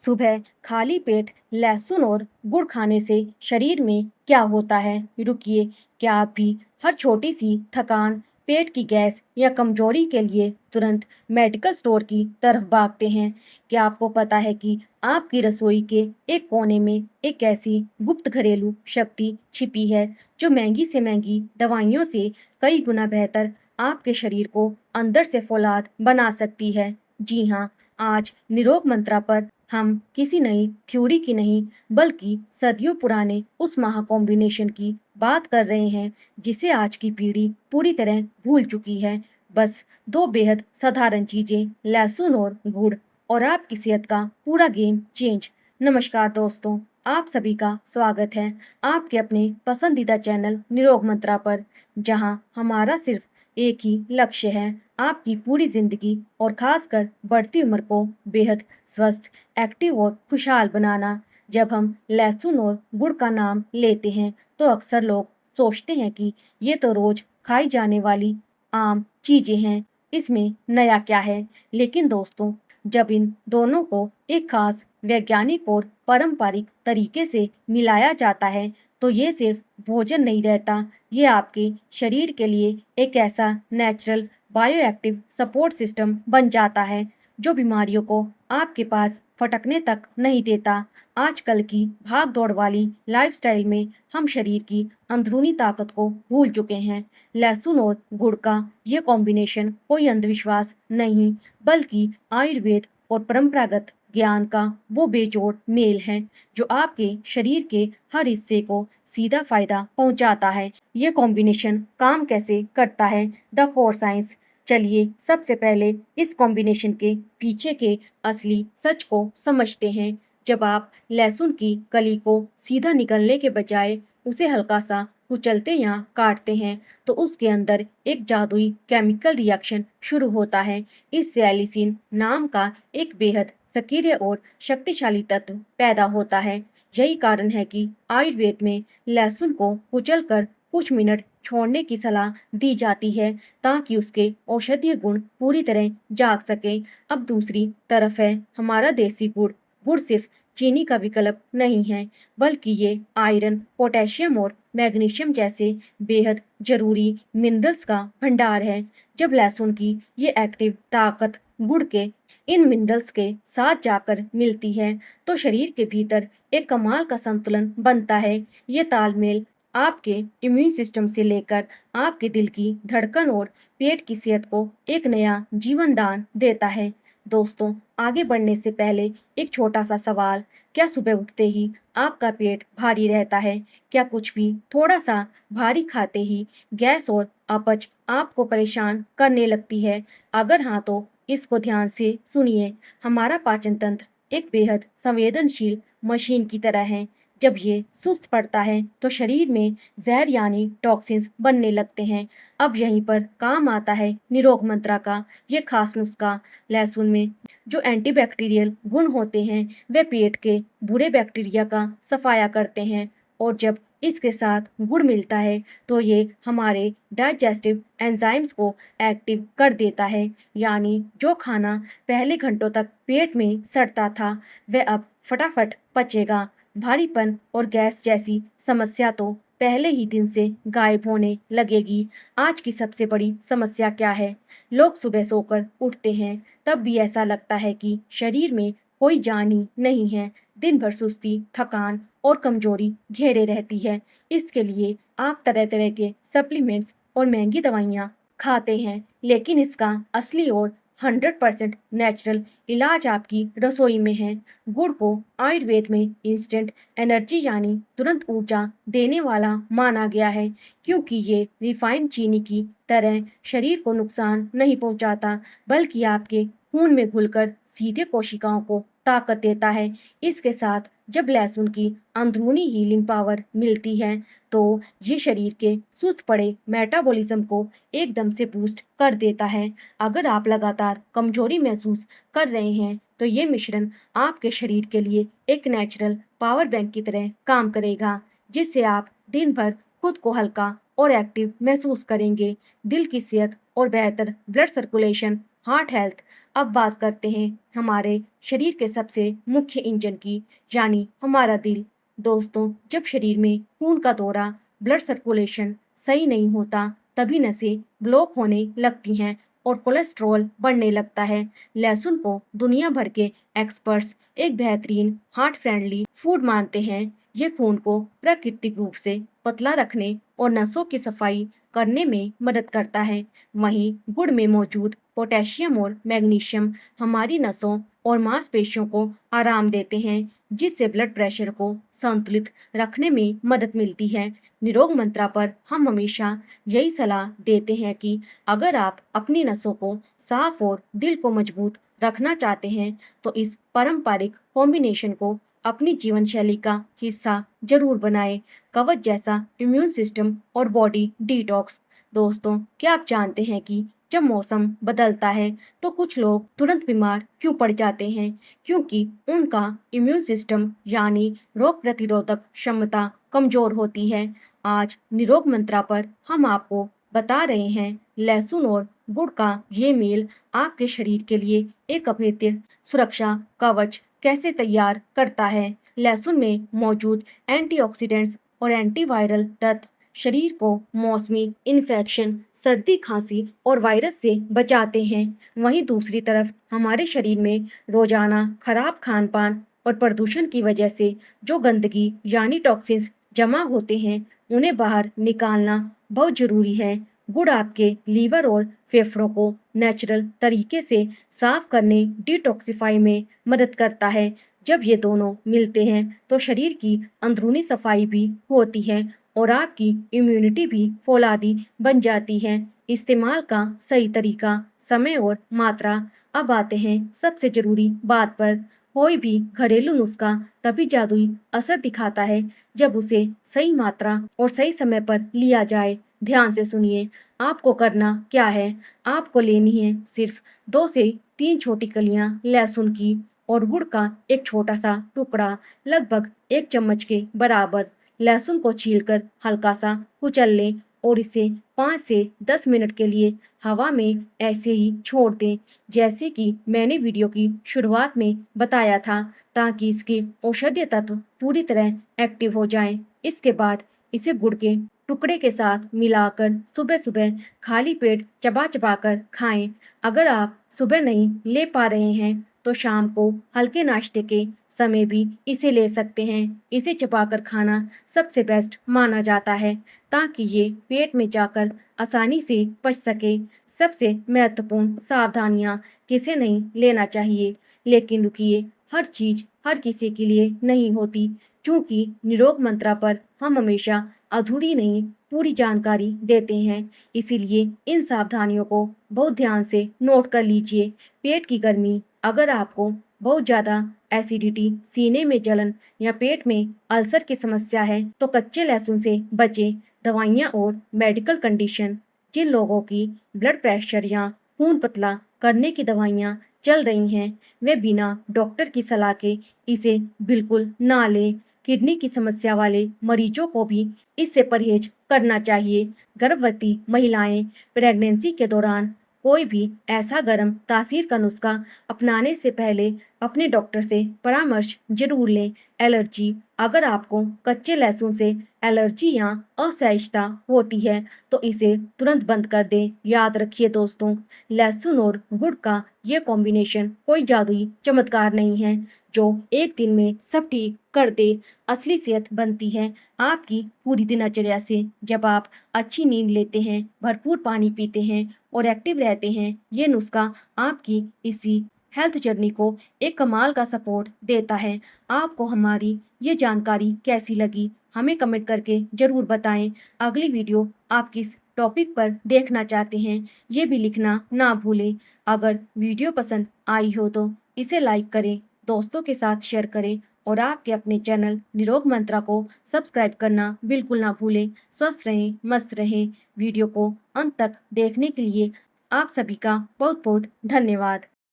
सुबह खाली पेट लहसुन और गुड़ खाने से शरीर में क्या होता है? रुकिए, क्या आप भी हर छोटी सी थकान, पेट की गैस या कमजोरी के लिए तुरंत मेडिकल स्टोर की तरफ भागते हैं? क्या आपको पता है कि आपकी रसोई के एक कोने में एक ऐसी गुप्त घरेलू शक्ति छिपी है जो महंगी से महंगी दवाइयों से कई गुना बेहतर आपके शरीर को अंदर से फौलाद बना सकती है? जी हाँ, आज निरोग मंत्रा पर हम किसी नई थ्योरी की नहीं बल्कि सदियों पुराने उस महा कॉम्बिनेशन की बात कर रहे हैं जिसे आज की पीढ़ी पूरी तरह भूल चुकी है। बस दो बेहद साधारण चीजें, लहसुन और गुड़, और आपकी सेहत का पूरा गेम चेंज। नमस्कार दोस्तों, आप सभी का स्वागत है आपके अपने पसंदीदा चैनल निरोग मंत्रा पर, जहां हमारा सिर्फ एक ही लक्ष्य है, आपकी पूरी जिंदगी और खासकर बढ़ती उम्र को बेहद स्वस्थ, एक्टिव और खुशहाल बनाना। जब हम लहसुन और गुड़ का नाम लेते हैं तो अक्सर लोग सोचते हैं कि ये तो रोज खाई जाने वाली आम चीजें हैं, इसमें नया क्या है? लेकिन दोस्तों, जब इन दोनों को एक खास वैज्ञानिक और पारंपरिक तरीके से मिलाया जाता है तो ये सिर्फ भोजन नहीं रहता, ये आपके शरीर के लिए एक ऐसा नेचुरल बायोएक्टिव सपोर्ट सिस्टम बन जाता है जो बीमारियों को आपके पास फटकने तक नहीं देता। आजकल की भाग दौड़ वाली लाइफस्टाइल में हम शरीर की अंदरूनी ताकत को भूल चुके हैं। लहसुन और गुड़ का यह कॉम्बिनेशन कोई अंधविश्वास नहीं, बल्कि आयुर्वेद और परंपरागत ज्ञान का वो बेजोड़ मेल है जो आपके शरीर के हर हिस्से को सीधा फायदा पहुंचाता है। ये कॉम्बिनेशन काम कैसे करता है? The core science. चलिए सबसे पहले इस कॉम्बिनेशन के पीछे के असली सच को समझते हैं। जब आप लहसुन की कली को सीधा निगलने के बजाय उसे हल्का सा कुचलते या काटते हैं तो उसके अंदर एक जादुई केमिकल रिएक्शन शुरू होता है। इससे एलिसिन नाम का एक बेहद सक्रिय और शक्तिशाली तत्व पैदा होता है। यही कारण है कि आयुर्वेद में लहसुन को कुचलकर कुछ मिनट छोड़ने की सलाह दी जाती है ताकि उसके औषधीय गुण पूरी तरह जाग सके। अब दूसरी तरफ है हमारा देसी गुड़। गुड़ सिर्फ चीनी का विकल्प नहीं है, बल्कि ये आयरन, पोटेशियम और मैग्नीशियम जैसे बेहद जरूरी मिनरल्स का भंडार है। जब लहसुन की ये एक्टिव ताकत गुड़ के इन मिनरल्स के साथ जाकर मिलती है तो शरीर के भीतर एक कमाल का संतुलन बनता है। ये तालमेल आपके इम्यून सिस्टम से लेकर आपके दिल की धड़कन और पेट की सेहत को एक नया जीवन दान देता है। दोस्तों, आगे बढ़ने से पहले एक छोटा सा सवाल, क्या सुबह उठते ही आपका पेट भारी रहता है? क्या कुछ भी थोड़ा सा भारी खाते ही गैस और अपच आपको परेशान करने लगती है? अगर हाँ तो इसको ध्यान से सुनिए। हमारा पाचन तंत्र एक बेहद संवेदनशील मशीन की तरह है। जब ये सुस्त पड़ता है तो शरीर में जहर यानी टॉक्सिन्स बनने लगते हैं। अब यहीं पर काम आता है निरोग मंत्रा का ये खास नुस्खा। लहसुन में जो एंटीबैक्टीरियल गुण होते हैं वे पेट के बुरे बैक्टीरिया का सफाया करते हैं, और जब इसके साथ गुड़ मिलता है तो ये हमारे डाइजेस्टिव एंजाइम्स को एक्टिव कर देता है। यानी जो खाना पहले घंटों तक पेट में सड़ता था वह अब फटाफट पचेगा। भारीपन और गैस जैसी समस्या तो पहले ही दिन से गायब होने लगेगी। आज की सबसे बड़ी समस्या क्या है? लोग सुबह सोकर उठते हैं तब भी ऐसा लगता है कि शरीर में कोई जान ही नहीं है। दिन भर सुस्ती, थकान और कमजोरी घेरे रहती है। इसके लिए आप तरह तरह के सप्लीमेंट्स और महंगी दवाइयाँ खाते हैं, लेकिन इसका असली और 100% नेचुरल इलाज आपकी रसोई में है। गुड़ को आयुर्वेद में इंस्टेंट एनर्जी यानी तुरंत ऊर्जा देने वाला माना गया है, क्योंकि ये रिफाइंड चीनी की तरह शरीर को नुकसान नहीं पहुंचाता, बल्कि आपके खून में घुलकर सीधे कोशिकाओं को ताकत देता है। इसके साथ जब लहसुन की अंदरूनी हीलिंग पावर मिलती है तो ये शरीर के सुस्त पड़े मेटाबॉलिज्म को एकदम से बूस्ट कर देता है। अगर आप लगातार कमजोरी महसूस कर रहे हैं तो ये मिश्रण आपके शरीर के लिए एक नेचुरल पावर बैंक की तरह काम करेगा, जिससे आप दिन भर खुद को हल्का और एक्टिव महसूस करेंगे। दिल की सेहत और बेहतर ब्लड सर्कुलेशन, हार्ट हेल्थ, अब बात करते हैं हमारे शरीर के सबसे मुख्य इंजन की, यानी हमारा दिल। दोस्तों, जब शरीर में खून का दौरा, ब्लड सर्कुलेशन सही नहीं होता, तभी नसें ब्लॉक होने लगती हैं और कोलेस्ट्रॉल बढ़ने लगता है। लहसुन को दुनिया भर के एक्सपर्ट्स एक बेहतरीन हार्ट फ्रेंडली फूड मानते हैं। ये खून को प्राकृतिक रूप से पतला रखने और नसों की सफाई करने में मदद करता है। वहीं गुड़ में मौजूद पोटेशियम और मैग्नीशियम हमारी नसों और मांसपेशियों को आराम देते हैं, जिससे ब्लड प्रेशर को संतुलित रखने में मदद मिलती है। निरोग मंत्रा पर हम हमेशा यही सलाह देते हैं कि अगर आप अपनी नसों को साफ और दिल को मजबूत रखना चाहते हैं, तो इस पारंपरिक कॉम्बिनेशन को अपनी जीवन शैली का हिस्सा जरूर बनाएं। कवच जैसा इम्यून सिस्टम और बॉडी डिटॉक्स। दोस्तों, क्या आप जानते हैं कि जब मौसम बदलता है तो कुछ लोग तुरंत बीमार क्यों पड़ जाते हैं? क्योंकि उनका इम्यून सिस्टम यानी रोग प्रतिरोधक क्षमता कमजोर होती है। आज निरोग मंत्रा पर हम आपको बता रहे हैं लहसुन और गुड़ का ये मेल आपके शरीर के लिए एक अभेद्य सुरक्षा कवच कैसे तैयार करता है। लहसुन में मौजूद एंटीऑक्सीडेंट्स और एंटीवायरल तत्व शरीर को मौसमी इन्फेक्शन, सर्दी, खांसी और वायरस से बचाते हैं। वहीं दूसरी तरफ हमारे शरीर में रोजाना खराब खान पान और प्रदूषण की वजह से जो गंदगी यानी टॉक्सिन्स जमा होते हैं, उन्हें बाहर निकालना बहुत जरूरी है। गुड़ आपके लीवर और फेफड़ों को नेचुरल तरीके से साफ करने, डिटॉक्सिफाई में मदद करता है। जब ये दोनों मिलते हैं तो शरीर की अंदरूनी सफाई भी होती है और आपकी इम्यूनिटी भी फौलादी बन जाती है। इस्तेमाल का सही तरीका, समय और मात्रा। अब आते हैं सबसे जरूरी बात पर। कोई भी घरेलू नुस्खा तभी जादुई असर दिखाता है जब उसे सही मात्रा और सही समय पर लिया जाए। ध्यान से सुनिए, आपको करना क्या है। आपको लेनी है सिर्फ 2 से 3 छोटी कलियां लहसुन की और गुड़ का एक छोटा सा टुकड़ा, लगभग 1 चम्मच के बराबर। लहसुन को छीलकर हल्का सा कुचल लें और इसे 5 से 10 मिनट के लिए हवा में ऐसे ही छोड़ दें, जैसे कि मैंने वीडियो की शुरुआत में बताया था, ताकि इसके औषधीय तत्व पूरी तरह एक्टिव हो जाएं। इसके बाद इसे गुड़ के टुकड़े के साथ मिलाकर सुबह सुबह खाली पेट चबा चबा कर खाएं। अगर आप सुबह नहीं ले पा रहे हैं तो शाम को हल्के नाश्ते के समय भी इसे ले सकते हैं। इसे चबाकर खाना सबसे बेस्ट माना जाता है, ताकि ये पेट में जाकर आसानी से पच सके। सबसे महत्वपूर्ण सावधानियां, किसे नहीं लेना चाहिए। लेकिन रुकिए, हर चीज हर किसी के लिए नहीं होती। क्योंकि निरोग मंत्रा पर हम हमेशा अधूरी नहीं, पूरी जानकारी देते हैं, इसीलिए इन सावधानियों को बहुत ध्यान से नोट कर लीजिए। पेट की गर्मी, अगर आपको बहुत ज़्यादा एसिडिटी, सीने में जलन या पेट में अल्सर की समस्या है तो कच्चे लहसुन से बचें। दवाइयाँ और मेडिकल कंडीशन, जिन लोगों की ब्लड प्रेशर या खून पतला करने की दवाइयाँ चल रही हैं, वे बिना डॉक्टर की सलाह के इसे बिल्कुल ना लें। किडनी की समस्या वाले मरीजों को भी इससे परहेज करना चाहिए। गर्भवती महिलाएं प्रेगनेंसी के दौरान कोई भी ऐसा गर्म तासीर का नुस्खा अपनाने से पहले अपने डॉक्टर से परामर्श जरूर लें। एलर्जी, अगर आपको कच्चे लहसुन से एलर्जी या असहजता होती है तो इसे तुरंत बंद कर दें। याद रखिए दोस्तों, लहसुन और गुड़ का ये कॉम्बिनेशन कोई जादुई चमत्कार नहीं है जो एक दिन में सब ठीक कर दे। असली सेहत बनती है आपकी पूरी दिनचर्या से। जब आप अच्छी नींद लेते हैं, भरपूर पानी पीते हैं और एक्टिव रहते हैं, ये नुस्खा आपकी इसी हेल्थ जर्नी को एक कमाल का सपोर्ट देता है। आपको हमारी ये जानकारी कैसी लगी, हमें कमेंट करके ज़रूर बताएं। अगली वीडियो आप किस टॉपिक पर देखना चाहते हैं, ये भी लिखना ना भूलें। अगर वीडियो पसंद आई हो तो इसे लाइक करें, दोस्तों के साथ शेयर करें और आपके अपने चैनल निरोग मंत्रा को सब्सक्राइब करना बिल्कुल ना भूलें। स्वस्थ रहें, मस्त रहें। वीडियो को अंत तक देखने के लिए आप सभी का बहुत बहुत धन्यवाद।